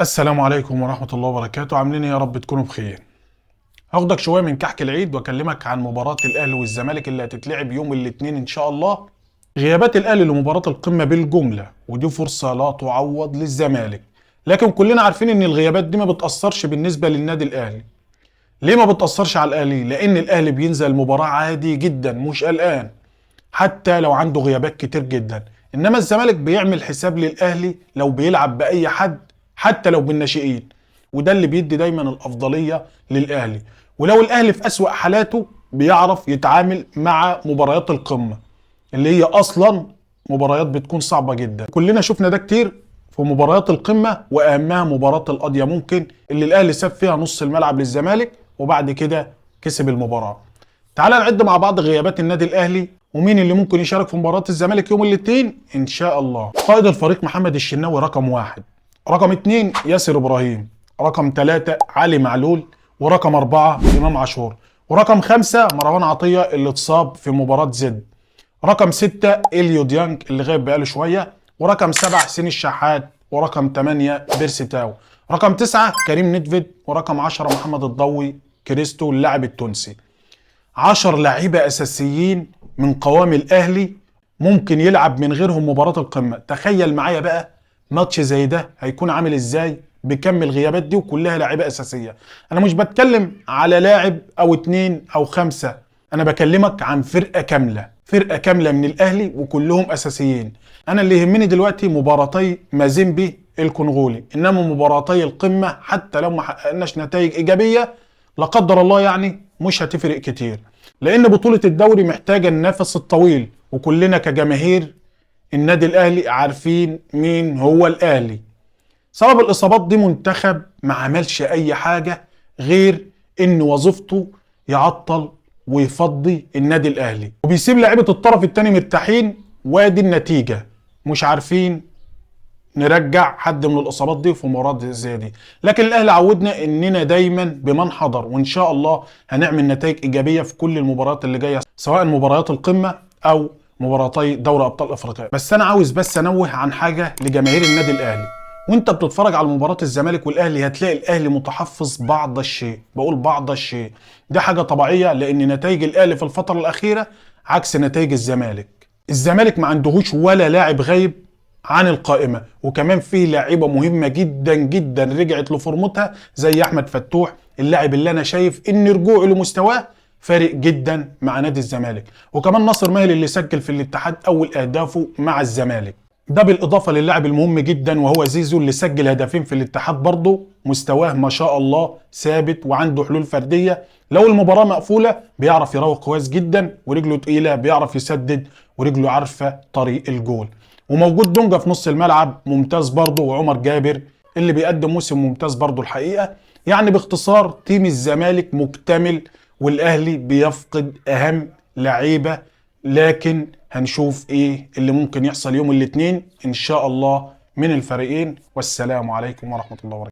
السلام عليكم ورحمة الله وبركاته. عاملين ايه؟ يا رب تكونوا بخير. هاخدك شوية من كحك العيد واكلمك عن مباراة الاهلي والزمالك اللي هتتلعب يوم الاثنين ان شاء الله. غيابات الاهلي لمباراة القمة بالجملة، ودي فرصة لا تعوض للزمالك، لكن كلنا عارفين ان الغيابات دي ما بتأثرش بالنسبة للنادي الاهلي. ليه ما بتأثرش على الاهلي؟ لان الاهلي بينزل المباراة عادي جدا، مش قلقان حتى لو عنده غيابات كتير جدا. انما الزمالك بيعمل حساب للاهلي لو بيلعب باي حد، حتى لو بالناشئين، وده اللي بيدي دايما الافضليه للاهلي. ولو الاهلي في اسوأ حالاته بيعرف يتعامل مع مباريات القمه اللي هي اصلا مباريات بتكون صعبه جدا. كلنا شفنا ده كتير في مباريات القمه، واهمها مباراه القاضيه ممكن اللي الاهلي ساب فيها نص الملعب للزمالك وبعد كده كسب المباراه. تعال نعد مع بعض غيابات النادي الاهلي ومين اللي ممكن يشارك في مباراة الزمالك يوم الاثنين ان شاء الله. قائد الفريق محمد الشناوي رقم 1، رقم 2 ياسر ابراهيم، رقم 3 علي معلول، ورقم 4 امام عاشور، ورقم 5 مروان عطية اللي اتصاب في مباراة زد، رقم 6 اليو ديانج اللي غايب بقاله شوية، ورقم 7 حسين الشحات، ورقم 8 بيرسي تاو، رقم 9 كريم ندفيد، ورقم 10 محمد الضوي كريستو اللاعب التونسي. 10 لعيبه اساسيين من قوام الاهلي ممكن يلعب من غيرهم مباراه القمه. تخيل معايا بقى ماتش زي ده هيكون عامل ازاي بكم الغيابات دي وكلها لعيبه اساسيه. انا مش بتكلم على لاعب او اتنين او خمسه، انا بكلمك عن فرقه كامله، فرقه كامله من الاهلي وكلهم اساسيين. انا اللي يهمني دلوقتي مباراتي مازيمبي الكونغولي، انما مباراتي القمه حتى لو ما حققناش نتائج ايجابيه لا قدر الله يعني مش هتفرق كتير، لان بطولة الدوري محتاجة النفس الطويل، وكلنا كجماهير النادي الاهلي عارفين مين هو الاهلي. سبب الاصابات دي منتخب ما عملش اي حاجة غير ان وظيفته يعطل ويفضي النادي الاهلي وبيسيب لعيبة الطرف الثاني مرتاحين، وادي النتيجة. مش عارفين نرجع حد من الاصابات دي في مباراه زي دي. لكن الاهلي عودنا اننا دايما بمن حضر، وان شاء الله هنعمل نتائج ايجابيه في كل المباريات اللي جايه، سواء مباريات القمه او مباراتي دوري ابطال افريقيا. بس انا عاوز انوه عن حاجه لجماهير النادي الاهلي. وانت بتتفرج على مباراه الزمالك والاهلي هتلاقي الاهلي متحفظ بعض الشيء، بقول بعض الشيء، دي حاجه طبيعيه لان نتائج الاهلي في الفتره الاخيره عكس نتائج الزمالك. الزمالك ما عندهوش ولا لاعب غايب عن القائمه، وكمان فيه لاعيبه مهمه جدا جدا رجعت لفورمتها زي احمد فتوح، اللاعب اللي انا شايف ان رجوعه لمستواه فارق جدا مع نادي الزمالك، وكمان ناصر ماهر اللي سجل في الاتحاد اول اهدافه مع الزمالك، ده بالاضافه للاعب المهم جدا وهو زيزو اللي سجل هدفين في الاتحاد برضه. مستواه ما شاء الله ثابت وعنده حلول فرديه، لو المباراه مقفوله بيعرف يراوغ كويس جدا، ورجله تقيله بيعرف يسدد، ورجله عارفه طريق الجول. وموجود دونجا في نص الملعب ممتاز برضه، وعمر جابر اللي بيقدم موسم ممتاز برضه الحقيقه. يعني باختصار تيم الزمالك مكتمل، والاهلي بيفقد اهم لعيبه، لكن هنشوف ايه اللي ممكن يحصل يوم الاثنين ان شاء الله من الفريقين. والسلام عليكم ورحمه الله وبركاته.